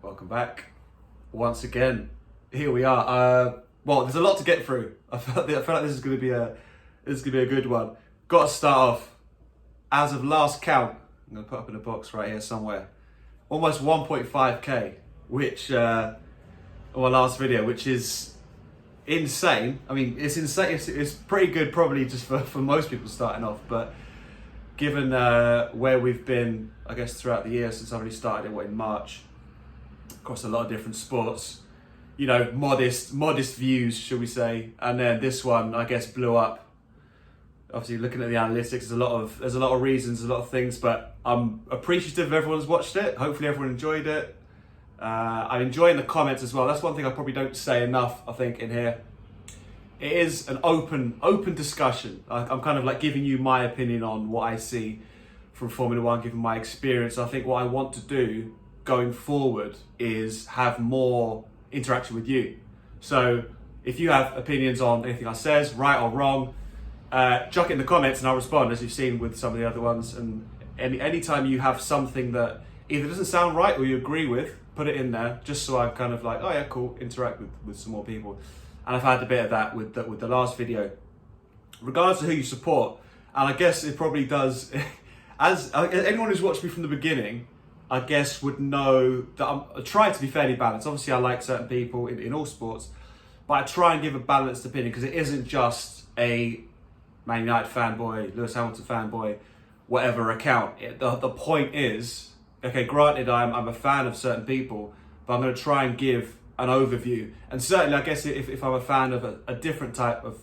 Welcome back. Once again, here we are. Well, there's a lot to get through. I feel like this is going to be a good one. Got to start off. As of last count, I'm going to put up in a box right here somewhere. Almost 1.5k, which on my last video, which is insane. I mean, it's insane. It's pretty good, probably just for most people starting off, but given where we've been, I guess, throughout the year since I really started it, in March, across a lot of different sports, you know, modest views, shall we say, and then this one, I guess, blew up. Obviously, looking at the analytics, there's a lot of reasons, a lot of things, but I'm appreciative of everyone who's watched it. Hopefully, everyone enjoyed it. I'm enjoying the comments as well. That's one thing I probably don't say enough, I think, in here. It is an open discussion. I'm kind of like giving you my opinion on what I see from Formula One, given my experience. I think what I want to do going forward is have more interaction with you. So if you have opinions on anything I says, right or wrong, chuck it in the comments and I'll respond, as you've seen with some of the other ones. And anytime you have something that either doesn't sound right or you agree with, put it in there, just so I'm kind of like, oh yeah, cool, interact with some more people. And I've had a bit of that with the last video. Regardless of who you support, and I guess it probably does, as anyone who's watched me from the beginning, I guess would know that I'm trying to be fairly balanced. Obviously I like certain people in all sports, but I try and give a balanced opinion because it isn't just a Man United fanboy, Lewis Hamilton fanboy, whatever account. The point is, okay, granted I'm a fan of certain people, but I'm going to try and give an overview. And certainly, I guess if I'm a fan of a different type of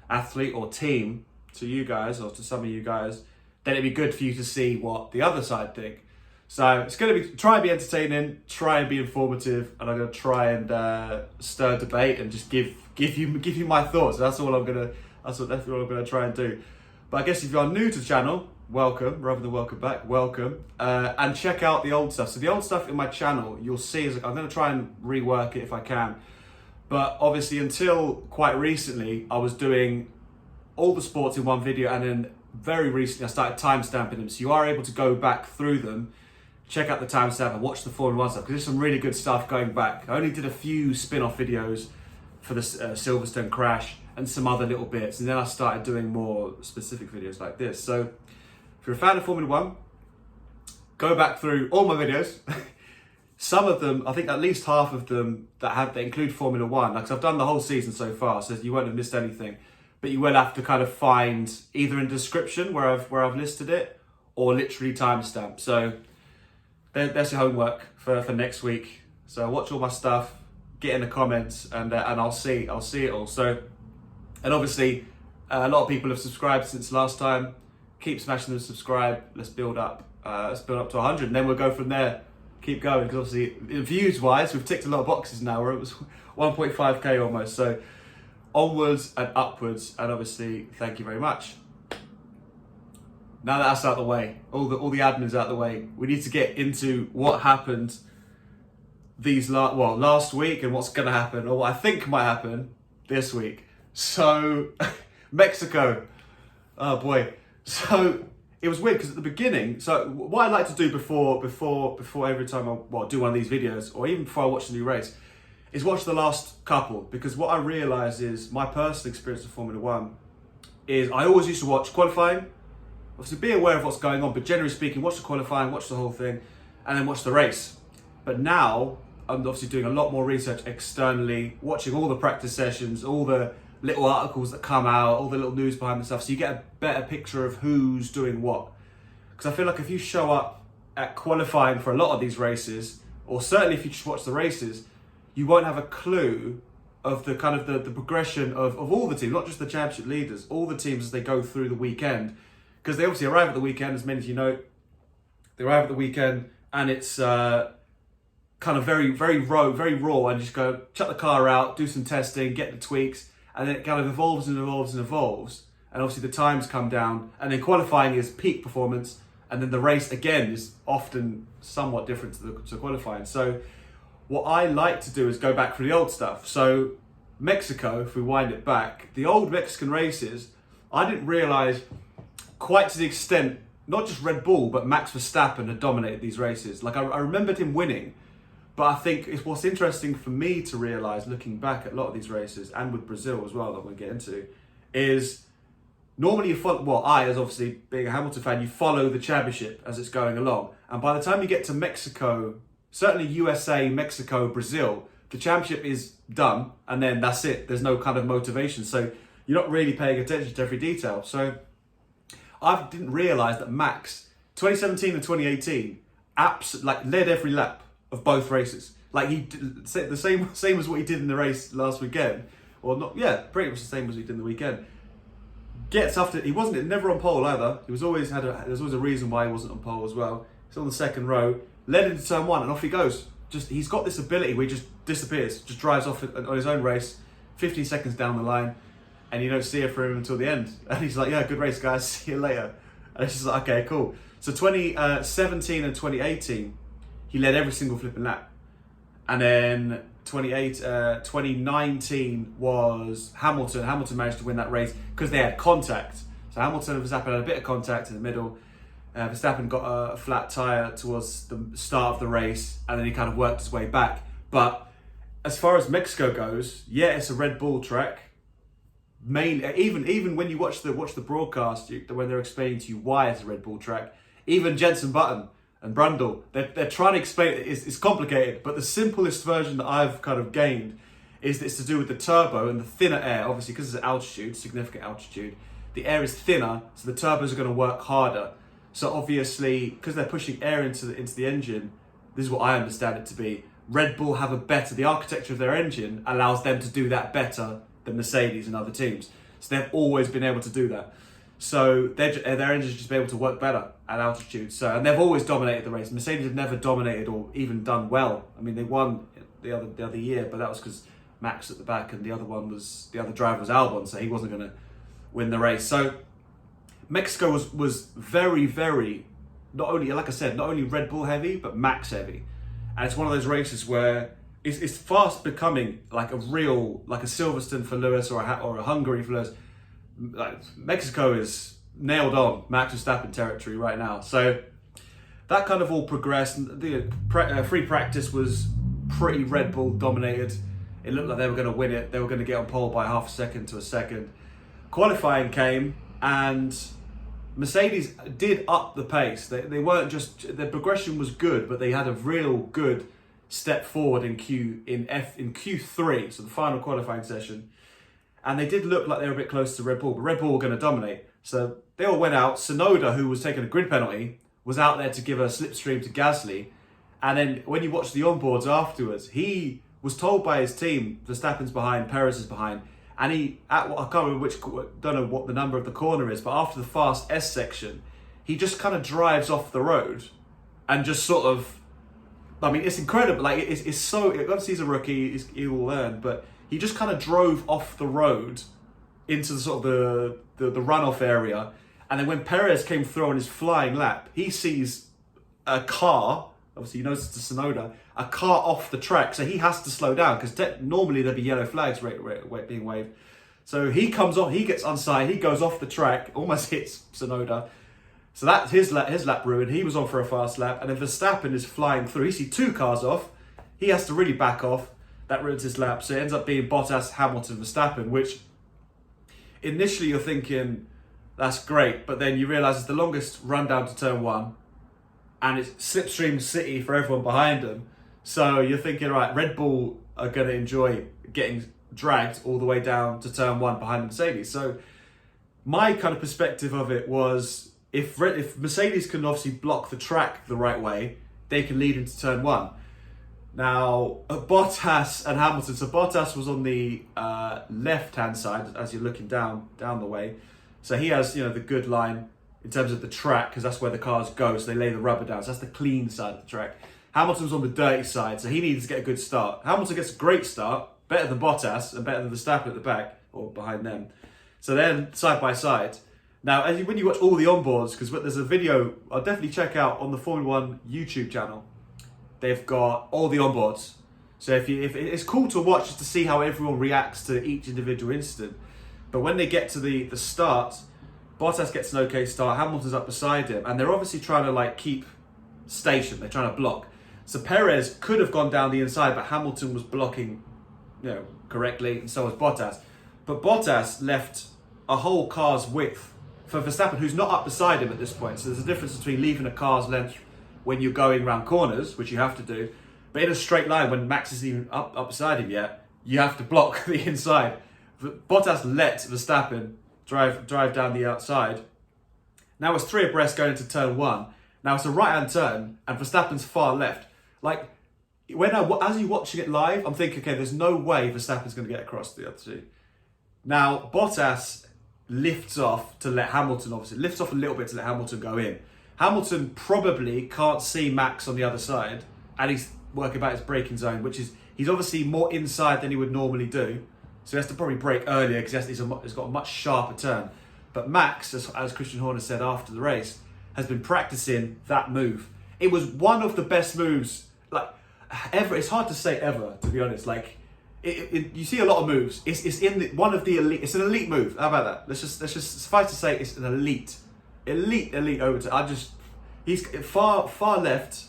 athlete or team to you guys, or to some of you guys, then it'd be good for you to see what the other side think. So it's going to be, try and be entertaining, try and be informative, and I'm going to try and stir debate and just give you my thoughts. That's all I'm going to try and do. But I guess if you're new to the channel, welcome, rather than welcome back, welcome. And check out the old stuff. So the old stuff in my channel, you'll see, is I'm going to try and rework it if I can. But obviously until quite recently, I was doing all the sports in one video, and then very recently I started timestamping them. So you are able to go back through them, check out the timestamp and watch the Formula 1 stuff, because there's some really good stuff going back. I only did a few spin-off videos for the Silverstone crash and some other little bits, and then I started doing more specific videos like this. So if you're a fan of Formula 1, go back through all my videos. Some of them, I think at least half of them that include Formula 1, like, 'cause I've done the whole season so far, so you won't have missed anything. But you will have to kind of find either in the description where I've listed it, or literally timestamp. So that's your homework for next week. So watch all my stuff, get in the comments, and I'll see it all. So, and obviously a lot of people have subscribed since last time. Keep smashing the subscribe. Let's build up to 100, and then we'll go from there. Keep going, because obviously views wise, we've ticked a lot of boxes now. Where it was 1.5k almost. So onwards and upwards, and obviously thank you very much. Now that that's out of the way, all the admin's out of the way, we need to get into what happened last week, and what's going to happen, or what I think might happen this week. So Mexico, oh boy. So it was weird because at the beginning, so what I like to do before every time I do one of these videos, or even before I watch the new race, is watch the last couple, because what I realise is my personal experience of Formula 1 is I always used to watch qualifying. Obviously be aware of what's going on, but generally speaking, watch the qualifying, watch the whole thing, and then watch the race. But now, I'm obviously doing a lot more research externally, watching all the practice sessions, all the little articles that come out, all the little news behind the stuff, so you get a better picture of who's doing what. Because I feel like if you show up at qualifying for a lot of these races, or certainly if you just watch the races, you won't have a clue of the kind of the progression of all the teams, not just the championship leaders, all the teams as they go through the weekend. Because they obviously arrive at the weekend, as many of you know, they arrive at the weekend and it's kind of very raw, and just go chuck the car out, do some testing, get the tweaks, and then it kind of evolves and evolves and evolves. And obviously the times come down, and then qualifying is peak performance, and then the race again is often somewhat different to qualifying. So what I like to do is go back through the old stuff. So Mexico, if we wind it back, the old Mexican races, I didn't realise quite to the extent, not just Red Bull, but Max Verstappen had dominated these races. Like I remembered him winning, But I think it's what's interesting for me to realise, looking back at a lot of these races, and with Brazil as well, that we'll get into, is normally you follow, well, I, as obviously being a Hamilton fan, you follow the championship as it's going along. And by the time you get to Mexico, certainly USA, Mexico, Brazil, the championship is done, and then that's it. There's no kind of motivation. So you're not really paying attention to every detail. So I didn't realise that Max, 2017 and 2018, led every lap of both races. Like he did the same as what he did in the race last weekend, or not? Yeah, pretty much the same as he did in the weekend. Gets after he wasn't never on pole either. He was always there's always a reason why he wasn't on pole as well. He's on the second row, led into turn one, and off he goes. Just he's got this ability where he just disappears, just drives off on his own race, 15 seconds down the line, and you don't see it for him until the end. And he's like, "Yeah, good race, guys. See you later." And it's just like, okay, cool. So 2017 and 2018, he led every single flipping lap. And then 2019 was Hamilton. Hamilton managed to win that race because they had contact. So Hamilton and Verstappen had a bit of contact in the middle. Verstappen got a flat tyre towards the start of the race, and then he kind of worked his way back. But as far as Mexico goes, yeah, it's a Red Bull track. Even when you watch the broadcast, when they're explaining to you why it's a Red Bull track, even Jenson Button and Brundle, they're trying to explain it. It's complicated, but the simplest version that I've kind of gained is it's to do with the turbo and the thinner air. Obviously, because it's altitude, significant altitude, the air is thinner, so the turbos are going to work harder. So obviously, because they're pushing air into the engine, this is what I understand it to be. Red Bull have the architecture of their engine allows them to do that better than Mercedes and other teams. So they've always been able to do that. So their engines just been able to work better at altitude. And they've always dominated the race. Mercedes have never dominated or even done well. I mean, they won the other year, but that was because Max at the back, and the other driver was Albon, so he wasn't going to win the race. So Mexico was very, very, not only Red Bull heavy, but Max heavy. And it's one of those races where it's fast becoming like a Silverstone for Lewis or a Hungary for Lewis. Like Mexico is nailed on Max Verstappen territory right now. So that kind of all progressed. The free practice was pretty Red Bull dominated. It looked like they were going to win it. They were going to get on pole by half a second to a second. Qualifying came, and Mercedes did up the pace. They weren't just, their progression was good, but they had a real good step forward in Q3, so the final qualifying session. And they did look like they were a bit close to Red Bull, but Red Bull were going to dominate. So they all went out. Tsunoda, who was taking a grid penalty, was out there to give a slipstream to Gasly. And then when you watch the onboards afterwards, he was told by his team, Verstappen's behind, Perez is behind, and I can't remember don't know what the number of the corner is, but after the fast S section, he just kind of drives off the road and just sort of, I mean, it's incredible. Like, it's so, obviously he's a rookie, he will learn, but he just kind of drove off the road into the sort of the runoff area. And then when Perez came through on his flying lap, he sees a car, obviously he knows it's a Tsunoda, a car off the track, so he has to slow down because normally there'd be yellow flags being waved. So he comes off, he gets unsighted, he goes off the track, almost hits Tsunoda. So that's his lap ruined. He was on for a fast lap, and then Verstappen is flying through. He sees two cars off. He has to really back off. That ruins his lap. So it ends up being Bottas, Hamilton, Verstappen, which initially you're thinking, that's great, but then you realise it's the longest run down to turn one, and it's slipstream city for everyone behind them. So you're thinking, right, Red Bull are going to enjoy getting dragged all the way down to turn one behind the Mercedes. So my kind of perspective of it was, if Mercedes can obviously block the track the right way, they can lead into turn one. Now, Bottas and Hamilton, so Bottas was on the left-hand side as you're looking down the way. So he has, the good line in terms of the track, because that's where the cars go, so they lay the rubber down. So that's the clean side of the track. Hamilton's on the dirty side, so he needs to get a good start. Hamilton gets a great start, better than Bottas and better than Verstappen at the back, or behind them. So then, side by side. Now, when you watch all the onboards, because there's a video I'll definitely check out on the Formula One YouTube channel. They've got all the onboards. So if it's cool to watch just to see how everyone reacts to each individual incident. But when they get to the start, Bottas gets an okay start, Hamilton's up beside him, and they're obviously trying to keep station, they're trying to block. So Perez could have gone down the inside, but Hamilton was blocking, correctly, and so was Bottas. But Bottas left a whole car's width for Verstappen, who's not up beside him at this point. So there's a difference between leaving a car's length when you're going around corners, which you have to do, but in a straight line when Max isn't even up beside him yet, you have to block the inside. Bottas let Verstappen drive down the outside. Now it's 3 abreast going into turn 1. Now it's a right-hand turn, and Verstappen's far left. Like, as you're watching it live, I'm thinking, okay, there's no way Verstappen's going to get across the other two. Now, Bottas lifts off to let Hamilton, obviously, lifts off a little bit to let Hamilton go in. Hamilton probably can't see Max on the other side, and he's working about his braking zone, which is, he's obviously more inside than he would normally do. So he has to probably brake earlier because he's got a much sharper turn. But Max, as Christian Horner said after the race, has been practicing that move. It was one of the best moves, like, ever. It's hard to say ever, to be honest. Like, you see a lot of moves. It's in one of the elite. It's an elite move. How about that? Let's just suffice to say it's an elite overturn. He's far left,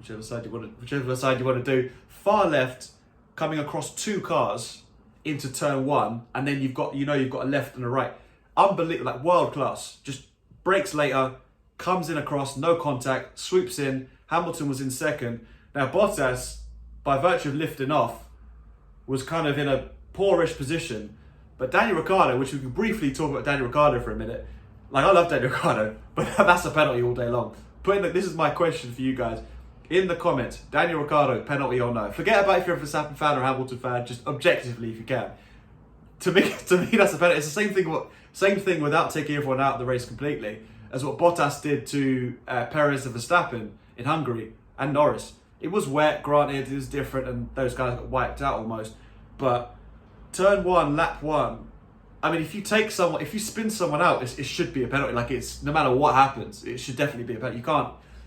whichever side you want to do. Far left, coming across 2 cars into turn 1, and then you've got a left and a right. Unbelievable, like world class. Just brakes later, comes in across, no contact, swoops in. Hamilton was in second. Now Bottas, by virtue of lifting off, was kind of in a poorish position. But Daniel Ricciardo, which we can briefly talk about Daniel Ricciardo for a minute. Like, I love Daniel Ricciardo, but that's a penalty all day long. This is my question for you guys. In the comments, Daniel Ricciardo, penalty or no? Forget about if you're a Verstappen fan or a Hamilton fan, just objectively if you can. To me, that's a penalty. It's the same thing without taking everyone out of the race completely, as what Bottas did to Perez and Verstappen in Hungary and Norris. It was wet, granted, it was different, and those guys got wiped out almost. But turn 1, lap 1. I mean, if you spin someone out, it should be a penalty. Like, it's no matter what happens, it should definitely be a penalty.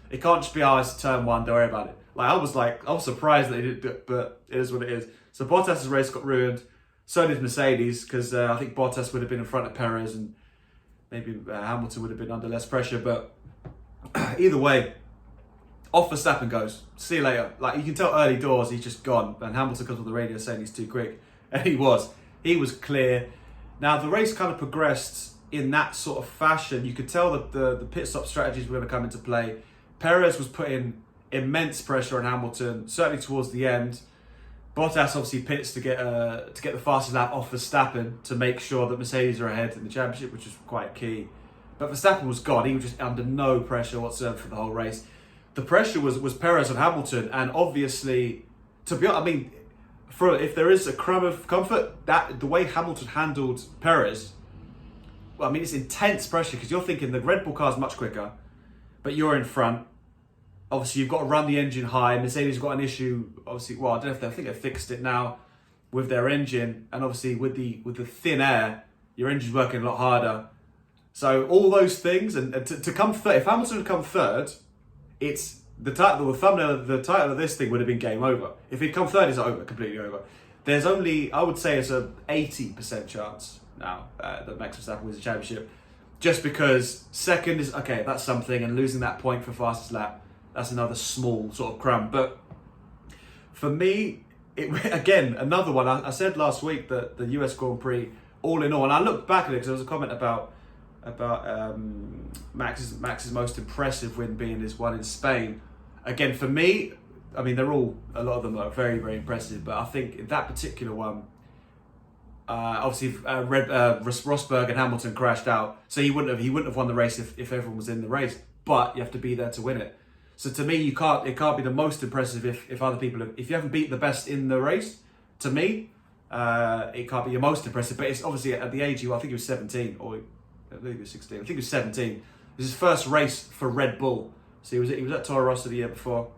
It can't just be, it's turn 1, don't worry about it. I was surprised that they didn't do it, but it is what it is. So Bottas' race got ruined. So did Mercedes, because I think Bottas would have been in front of Perez, and maybe Hamilton would have been under less pressure. But either way, off Verstappen goes. See you later. Like, you can tell early doors he's just gone, and Hamilton comes on the radio saying he's too quick, and he was clear. Now the race kind of progressed in that sort of fashion. You could tell that the pit stop strategies were going to come into play. Perez was putting immense pressure on Hamilton, certainly towards the end. Bottas obviously pits to get the fastest lap off Verstappen to make sure that Mercedes are ahead in the championship, which is quite key. But Verstappen was gone. He was just under no pressure whatsoever for the whole race. The pressure was Perez and Hamilton, and obviously, to be honest, I mean, if there is a crumb of comfort, that the way Hamilton handled Perez, well, I mean, it's intense pressure because you're thinking the Red Bull car is much quicker, but you're in front. Obviously, you've got to run the engine high. Mercedes got an issue. Obviously, well, I don't know if I think they fixed it now with their engine, and obviously with the thin air, your engine's working a lot harder. So all those things, and to come third, if Hamilton had come third, it's the title of this thing would have been game over. If he'd come third, it's over, completely over. There's only, I would say, it's a 80% chance now that Max Verstappen wins the championship, just because second is okay. That's something, and losing that point for fastest lap, that's another small sort of crumb. But for me, again, another one. I said last week that the US Grand Prix, all in all, and I looked back at it because there was a comment about Max's most impressive win being his one in Spain. Again, for me, I mean, a lot of them are very, very impressive, but I think that particular one, obviously Rosberg and Hamilton crashed out, so he wouldn't have won the race if everyone was in the race. But you have to be there to win it. So to me, it can't be the most impressive if other people if you haven't beat the best in the race. To me, it can't be your most impressive. But it's obviously at the age I think he was 17 or I think he was 16. I think he was 17. It was his first race for Red Bull. So he was at Toro Rosso the year before.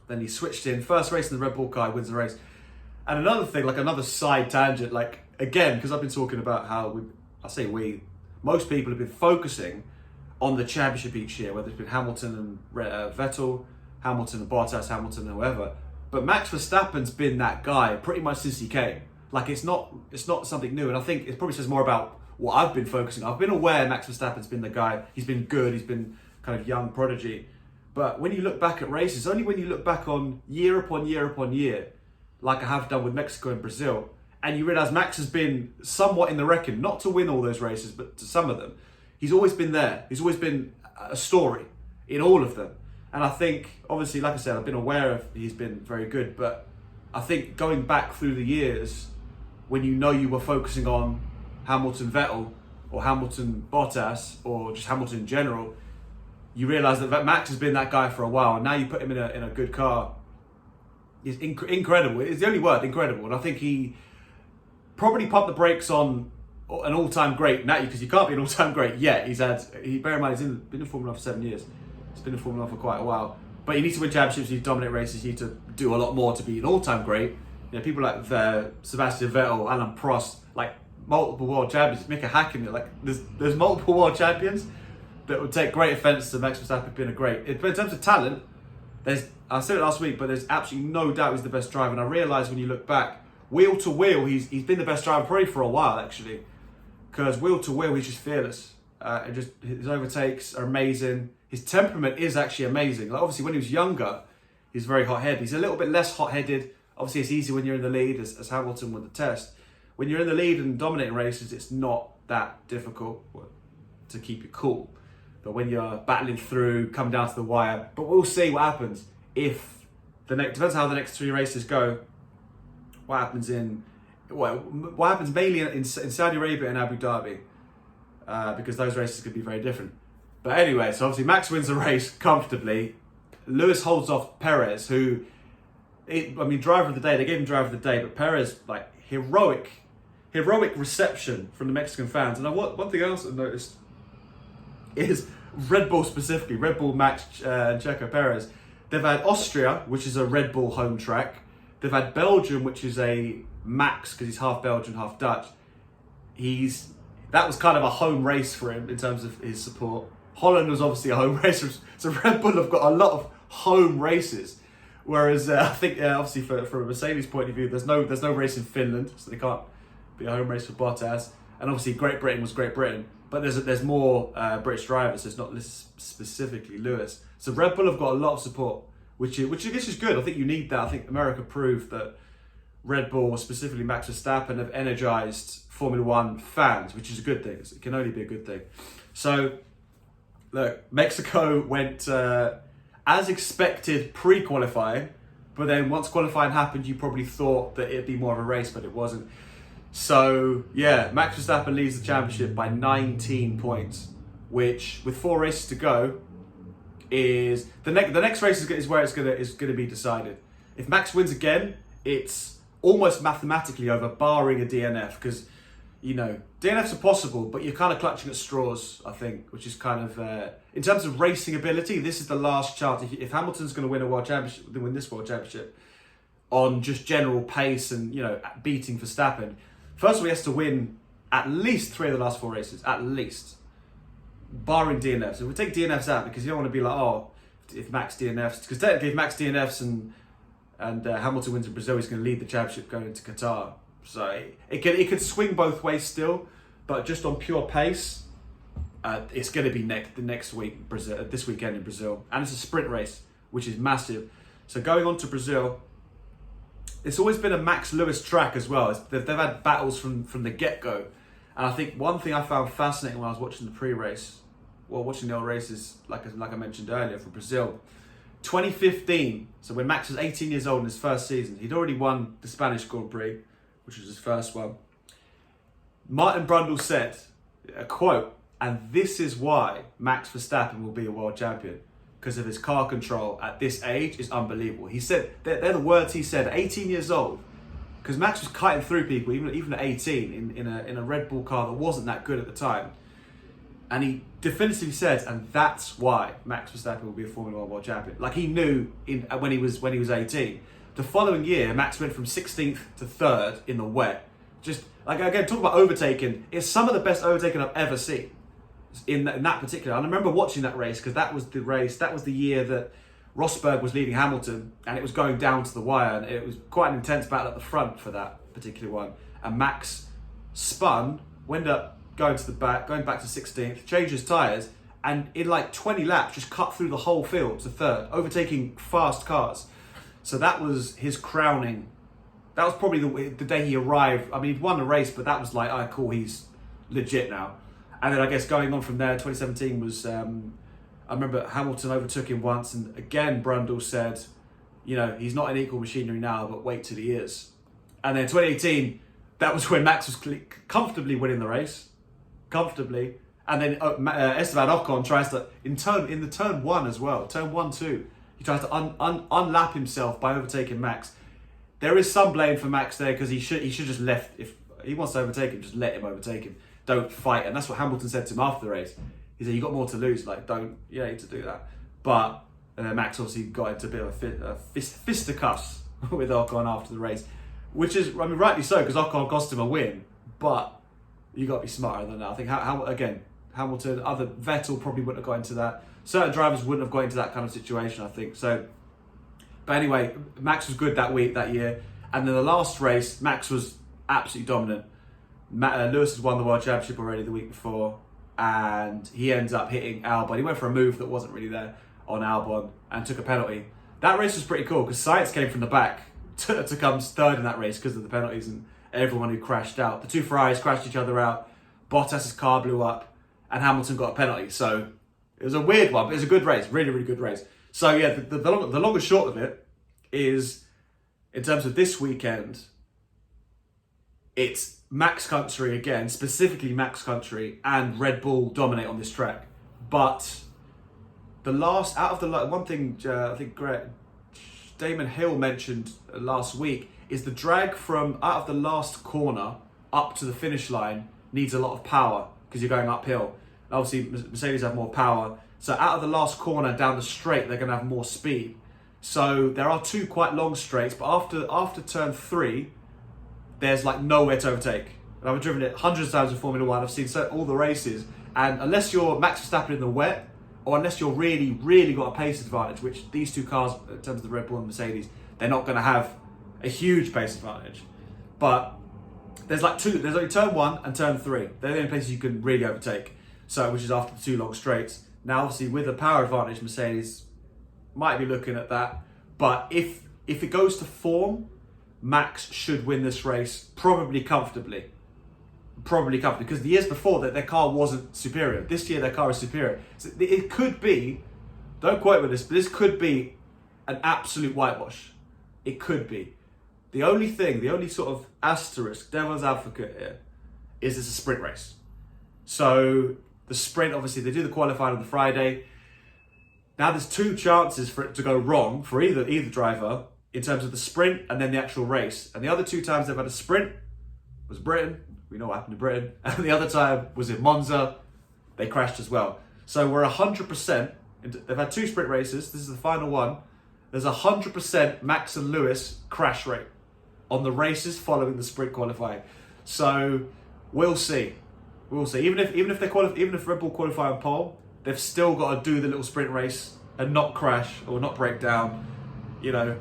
Then he switched in. First race in the Red Bull car, wins the race. And another thing, like another side tangent, like again, because I've been talking about how most people have been focusing on the championship each year, whether it's been Hamilton and Vettel, Hamilton and Bottas, Hamilton and whoever. But Max Verstappen's been that guy pretty much since he came. Like it's not something new, and I think it probably says more about what I've been focusing on. I've been aware Max Verstappen's been the guy. He's been good. He's been kind of young prodigy. But when you look back at races, only when you look back on year upon year upon year, like I have done with Mexico and Brazil, and you realise Max has been somewhat in the reckoning, not to win all those races, but to some of them. He's always been there. He's always been a story in all of them. And I think, obviously, like I said, I've been aware of he's been very good, but I think going back through the years, when you know you were focusing on Hamilton Vettel or Hamilton Bottas or just Hamilton in general, you realise that Max has been that guy for a while, and now you put him in a good car. It's incredible. It's the only word, incredible. And I think he probably pumped the brakes on an all-time great, not you, because you can't be an all-time great yet. Bear in mind, he's been in Formula 1 for 7 years. He's been in Formula 1 for quite a while. But you need to win championships, you need to dominate races, you need to do a lot more to be an all-time great. You know, people like Sebastian Vettel, Alain Prost, like multiple world champions, Mika Hakkinen, like there's multiple world champions that would take great offence to Max Verstappen being a great. But in terms of talent, I said it last week, but there's absolutely no doubt he's the best driver. And I realise when you look back, wheel to wheel, he's been the best driver probably for a while actually, because wheel to wheel he's just fearless. His overtakes are amazing. His temperament is actually amazing. Like obviously when he was younger, he's very hot-headed. He's a little bit less hot-headed. Obviously it's easy when you're in the lead, as Hamilton with the test. When you're in the lead and dominating races, it's not that difficult to keep you cool. But when you're battling through, come down to the wire. But we'll see what happens if depends how the next 3 races go. What happens mainly in Saudi Arabia and Abu Dhabi, because those races could be very different. But anyway, so obviously Max wins the race comfortably. Lewis holds off Perez, driver of the day. They gave him driver of the day, but Perez, like heroic reception from the Mexican fans. And one thing else I've noticed is Red Bull specifically, Red Bull, Max and Checo Perez. They've had Austria, which is a Red Bull home track. They've had Belgium, which is a Max, because he's half Belgian, half Dutch. That was kind of a home race for him in terms of his support. Holland was obviously a home race, so Red Bull have got a lot of home races. Whereas I think obviously from a Mercedes point of view, there's no race in Finland, so they can't be a home race for Bottas. And obviously Great Britain was Great Britain, but there's more British drivers. So it's not specifically Lewis. So Red Bull have got a lot of support, which I guess is good. I think you need that. I think America proved that Red Bull, specifically Max Verstappen, have energised Formula 1 fans, which is a good thing. It can only be a good thing. So, look, Mexico went as expected pre-qualifying, but then once qualifying happened, you probably thought that it'd be more of a race, but it wasn't. So, yeah, Max Verstappen leads the championship by 19 points, which, with 4 races to go, is the next race is where it's gonna be decided. If Max wins again, it's almost mathematically over, barring a DNF, because DNFs are possible, but you're kind of clutching at straws, I think, which is kind of in terms of racing ability, this is the last chance. If Hamilton's going to win a world championship, win this world championship on just general pace and beating Verstappen, first of all he has to win at least 3 of the last 4 races, at least. Barring DNFs. If we take DNFs out, because you don't want to be like, if Max DNFs, because technically if Max DNFs and Hamilton wins in Brazil, he's going to lead the championship going into Qatar. So it could swing both ways still, but just on pure pace, it's going to be next week, Brazil, this weekend in Brazil, and it's a sprint race, which is massive. So going on to Brazil, it's always been a Max Lewis track as well. They've had battles from the get-go, and I think one thing I found fascinating when I was watching the pre-race, watching the old races, like I mentioned earlier, for Brazil, 2015, so when Max was 18 years old in his first season, he'd already won the Spanish Grand Prix, which was his first one. Martin Brundle said, a quote, "And this is why Max Verstappen will be a world champion, because of his car control at this age is unbelievable." He said, they're the words he said, 18 years old, because Max was cutting through people, even at 18, in a Red Bull car that wasn't that good at the time. And he definitively said, and that's why Max Verstappen will be a Formula 1 world champion. Like he knew when he was 18. The following year, Max went from 16th to 3rd in the wet. Just, like, again, talk about overtaking. It's some of the best overtaking I've ever seen in that particular. And I remember watching that race, because that was the year that Rosberg was leading Hamilton, and it was going down to the wire, and it was quite an intense battle at the front for that particular one. And Max spun, went up, going to the back, going back to 16th, changed his tyres, and in like 20 laps just cut through the whole field to third, overtaking fast cars. So that was his crowning. That was probably the day he arrived. I mean, he'd won the race, but that was like, cool, he's legit now. And then I guess going on from there, 2017 was, I remember Hamilton overtook him once, and again, Brundle said, you know, he's not an equal machinery now, but wait till he is. And then 2018, that was when Max was comfortably winning the race. Comfortably. And then Esteban Ocon tries to, in the turn one as well, turn 1-2, he tries to unlap himself by overtaking Max. There is some blame for Max there, because he should just left. If he wants to overtake him, just let him overtake him. Don't fight. And that's what Hamilton said to him after the race. He said, you got more to lose, like, you don't need to do that. But Max obviously got into a bit of a fisticuffs with Ocon after the race, which is, I mean, rightly so, because Ocon cost him a win, but you got to be smarter than that. I think, again, Hamilton, Vettel probably wouldn't have got into that. Certain drivers wouldn't have got into that kind of situation, I think. So, but anyway, Max was good that year. And then the last race, Max was absolutely dominant. Lewis has won the World Championship already the week before, and he ends up hitting Albon. He went for a move that wasn't really there on Albon and took a penalty. That race was pretty cool, because Sainz came from the back to come third in that race because of the penalties and everyone who crashed out. The two Ferraris crashed each other out, Bottas's car blew up, and Hamilton got a penalty. So it was a weird one, but it was a good race, really, really good race. So yeah, the long and short of it is, in terms of this weekend, it's Max country again, specifically Max country, and Red Bull dominate on this track. But one thing I think Damon Hill mentioned last week is the drag from out of the last corner up to the finish line needs a lot of power, because you're going uphill. And obviously, Mercedes have more power. So out of the last corner down the straight, they're going to have more speed. So there are two quite long straights, but after turn 3, there's like nowhere to overtake. And I've driven it hundreds of times in Formula 1. I've seen all the races. And unless you're Max Verstappen in the wet, or unless you're really, really got a pace advantage, which these two cars, in terms of the Red Bull and Mercedes, they're not going to have a huge pace advantage. But there's only turn 1 and turn 3. They're the only places you can really overtake. So, which is after the two long straights. Now, obviously, with a power advantage, Mercedes might be looking at that. But if it goes to form, Max should win this race probably comfortably. Because the years before that, their car wasn't superior. This year, their car is superior. So it could be, don't quote me this, but this could be an absolute whitewash. It could be. The only sort of asterisk, devil's advocate here, is it's a sprint race. So the sprint, obviously, they do the qualifying on the Friday. Now there's two chances for it to go wrong for either driver in terms of the sprint and then the actual race. And the other two times they've had a sprint was Britain. We know what happened to Britain. And the other time was in Monza. They crashed as well. So we're 100%. They've had two sprint races. This is the final one. There's 100% Max and Lewis crash rate on the races following the sprint qualifying. So we'll see. We'll see. Even if Red Bull qualify on pole, they've still got to do the little sprint race and not crash or not break down. You know,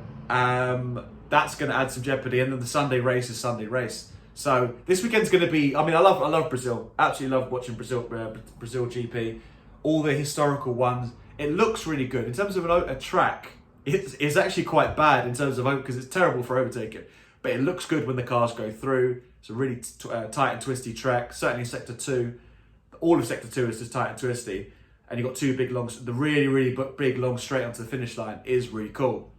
that's going to add some jeopardy. And then the Sunday race is Sunday race. So this weekend's going to be. I mean, I love Brazil. Absolutely love watching Brazil GP. All the historical ones. It looks really good in terms of a track. It's actually quite bad in terms of because it's terrible for overtaking. But it looks good when the cars go through. It's a really tight and twisty track. Certainly Sector 2. All of Sector 2 is just tight and twisty. And you've got two big long, the really, really big long straight onto the finish line is really cool.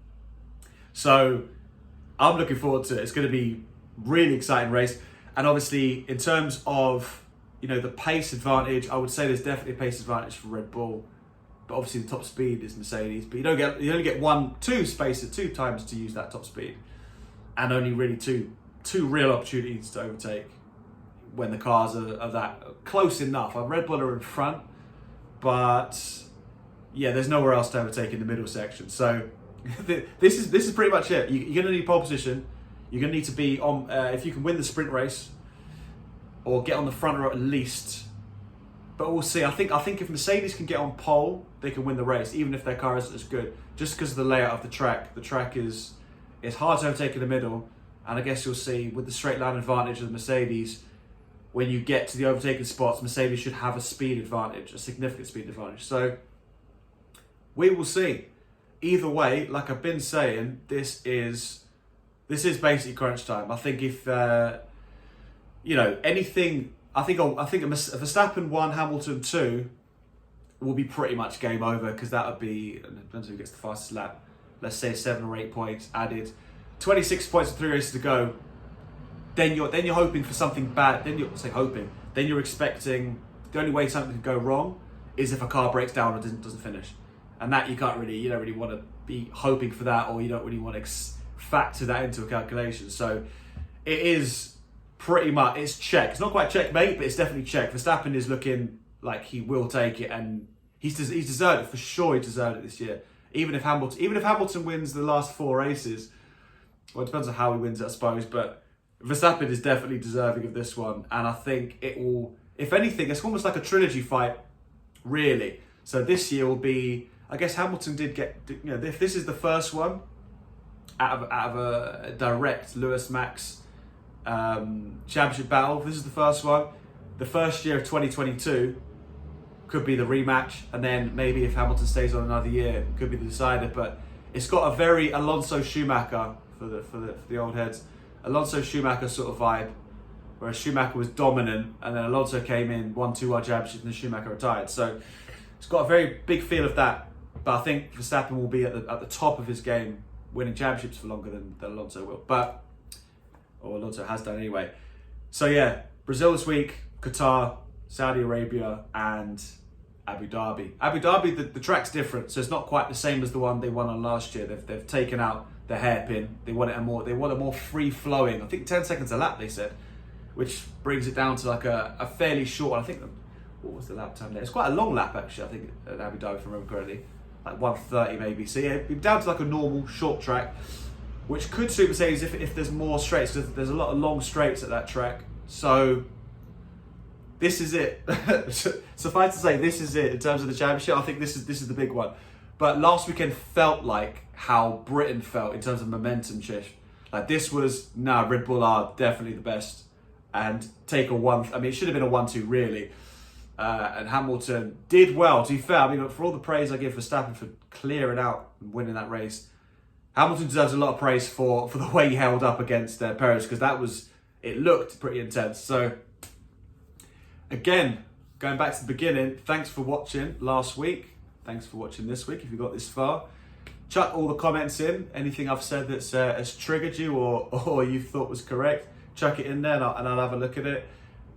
So I'm looking forward to it. It's going to be really exciting race. And obviously in terms of, the pace advantage, I would say there's definitely a pace advantage for Red Bull. But obviously the top speed is Mercedes. But you only get two times to use that top speed. And only really two real opportunities to overtake when the cars are that close enough. Red Bull are in front, but yeah, there's nowhere else to overtake in the middle section. So this is pretty much it. You're going to need pole position. You're going to need to be on, if you can win the sprint race, or get on the front row at least. But we'll see. I think if Mercedes can get on pole, they can win the race, even if their car isn't as good. Just because of the layout of the track. The track is hard to overtake in the middle. And I guess you'll see with the straight line advantage of the Mercedes, when you get to the overtaking spots, Mercedes should have a speed advantage, a significant speed advantage. So we will see. Either way, like I've been saying, this is basically crunch time. I think if anything, I think a Verstappen 1, Hamilton 2 will be pretty much game over, because that would be, depends who gets the fastest lap. Let's say 7 or 8 points added, 26 points with 3 races to go. Then you're hoping for something bad. Then you're expecting, the only way something could go wrong is if a car breaks down or doesn't finish, and that you don't really want to be hoping for that, or you don't really want to factor that into a calculation. So it is pretty much, it's check. It's not quite checkmate, but it's definitely check. Verstappen is looking like he will take it, and he's deserved it for sure. He deserved it this year. Even if Hamilton wins the last 4 races, well, it depends on how he wins, I suppose, but Verstappen is definitely deserving of this one, and I think it will, if anything, it's almost like a trilogy fight, really. So this year will be, I guess Hamilton did get, if this is the first one out of a direct Lewis-Max championship battle, if this is the first one, the first year of 2022 could be the rematch, and then maybe if Hamilton stays on another year, it could be the decider. But it's got a very Alonso-Schumacher, for the old heads, Alonso-Schumacher sort of vibe, whereas Schumacher was dominant, and then Alonso came in, won 2 World Championships, and then Schumacher retired. So it's got a very big feel of that. But I think Verstappen will be at the top of his game, winning championships for longer than Alonso will. Or Alonso has done anyway. So yeah, Brazil this week, Qatar, Saudi Arabia, and Abu Dhabi. Abu Dhabi, the track's different, so it's not quite the same as the one they won on last year. They've taken out the hairpin. They want a more free flowing. I think 10 seconds a lap, they said, which brings it down to like a fairly short. I think what was the lap time there? It's quite a long lap actually. I think at Abu Dhabi, if I remember correctly, like 1:30 maybe. So yeah, down to like a normal short track, which could suit Mercedes if there's more straights, because there's a lot of long straights at that track. So this is it. Suffice to say, this is it in terms of the championship. I think this is the big one. But last weekend felt like how Britain felt in terms of momentum shift. Like this was, Red Bull are definitely the best, and take a 1. I mean, it should have been a 1-2 really. And Hamilton did well. To be fair, I mean, for all the praise I give Verstappen for clearing out and winning that race, Hamilton deserves a lot of praise for the way he held up against Perez, because it looked pretty intense. So again, going back to the beginning, thanks for watching last week. Thanks for watching this week if you got this far. Chuck all the comments in. Anything I've said that's has triggered you or you thought was correct, chuck it in there and I'll have a look at it.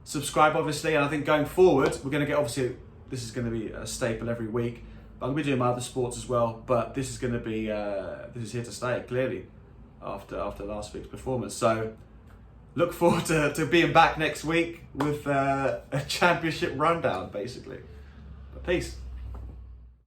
Subscribe, obviously, and I think going forward, we're going to get, obviously, this is going to be a staple every week. But I'm going to be doing my other sports as well, but this is going to be, this is here to stay, clearly, after last week's performance. So look forward to being back next week with a championship rundown, basically. But peace.